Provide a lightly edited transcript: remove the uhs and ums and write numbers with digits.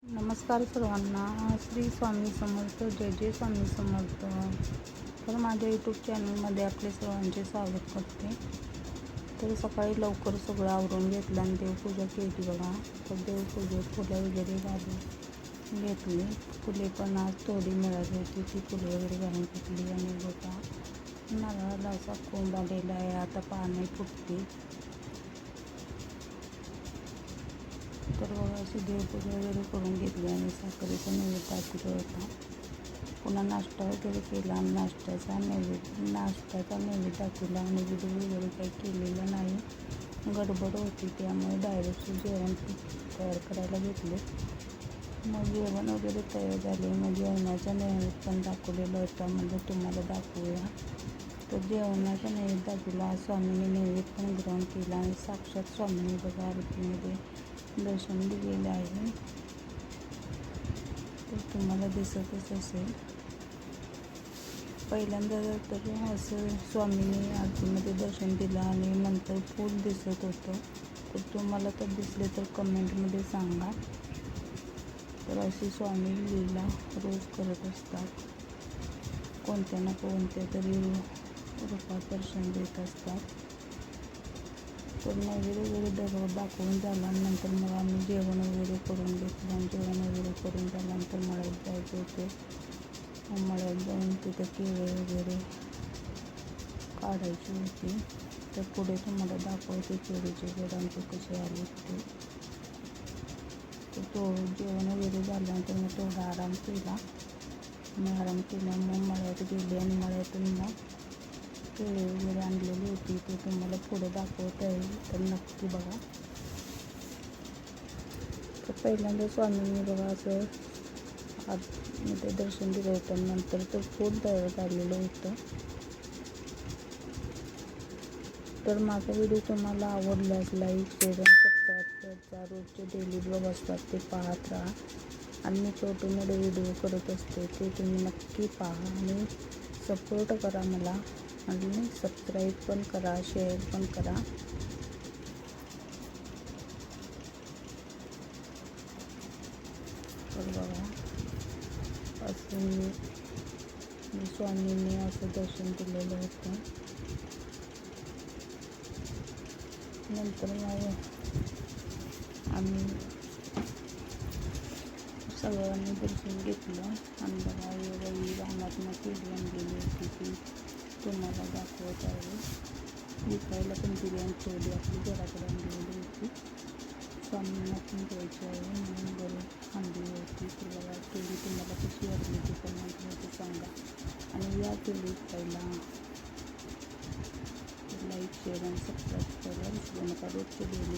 नमस्कार सर्वांना. श्री स्वामी समर्थ. जय जय स्वामी समर्थ. तर माझ्या यूट्यूब चॅनलमध्ये आपले सर्वांचे स्वागत करते. तर सकाळी लवकर सगळं आवरून घेतलं आणि देवपूजा केली बघा. तर देवपूजेत फुलं वगैरे घालून घेतली. फुले पण आज थोडी मिळाली होती, ती फुले वगैरे घालून घेतली. आणि बघा नारळाला असा कोंब आलेला आहे, आता पाने फुटते. तर बघा अशी देवपूजा वगैरे करून घेतली आणि साखरेचा नैवेद्य दाखवला होता. पुन्हा नाश्ता वगैरे केला आणि नाश्त्याचा नैवेद्य दाखवला. आणि व्हिडिओ वगैरे काही केलेलं नाही, गडबड होती, त्यामुळे डायरेक्ट जेवण तयार करायला घेतले. मग जेवण वगैरे तयार झाले. मग जेवणाचा नैवेद्य पण दाखवलेला होता, म्हणजे तुम्हाला दाखवूया. तर जेवणाचा नैवेद्य दाखवला. स्वामींनी नैवेद्य पण ग्रहण केला आणि साक्षात स्वामींनी बघा आरतीमध्ये दर्शन दिलेलं आहे. तर तुम्हाला दिसतच असेल. पहिल्यांदा तर असं स्वामींनी आरतीमध्ये दर्शन दिलं आणि नंतर फूल दिसत होतं. तर तुम्हाला तर दिसले तर कमेंटमध्ये सांगा. तर अशी स्वामी लीला रोज करत असतात, कोणत्या ना कोणत्या तरी रूपात दर्शन देत असतात. तर नैवेद्य वगैरे दाखवून झाल्यानंतर मग आम्ही जेवण वगैरे करून घेतलं. आणि जेवण वगैरे करून झाल्यानंतर मळ्यात जायचं होते. मळ्यात जाऊन तिथं केळी वगैरे काढायची होती. तर पुढे तुम्हाला दाखवते केळीचे झाड आमचे कसे आले ते. तर तो जेवण वगैरे झाल्यानंतर मग थोडा आराम केला. आणि आराम केल्यामुळे मळ्यात गेले आणि मळ्यातून मग केळी वगैरे आणलेली होती, ते तुम्हाला पुढे दाखवत आहे. तर नक्की बघा. तर पहिल्यांदा स्वामींनी बघा असं आतमध्ये दर्शन दिलं होतं. नंतर तर फूल तयार झालेलं होतं. तर माझा व्हिडिओ तुम्हाला आवडल्यास लाईक, शेअर आणि सबस्क्राईब करता. रोजचे डेली ब्लॉग असतात ते पाहत राहा. आणि मी छोटे मोठे व्हिडिओ करत असते, ते तुम्ही नक्की पहा आणि सपोर्ट करा मला. आणि सबस्क्राईब पण करा, शेअर पण करा. तर बघा असं स्वामींनी असं दर्शन दिलेलं होतं. नंतर मग आम्ही सगळ्यांनी दर्शन घेतलं. आणि बघा एवढी रानातनं केळी आणलेली होती, ती तुम्हाला दाखवत आहे. विकायला पण बिर्याणी ठेवली, आपली घराकडे आणलेली होती. स्वामींना पण द्यायची आहे म्हणून बरं आणली होती. तर बघा केळी तुम्हाला कशी वाटली ती कमेंटमध्ये सांगा. आणि या केळी विकायला लाईक, शेअर आणि सबस्क्राईब करा. विसरू नका. रोजचे डेली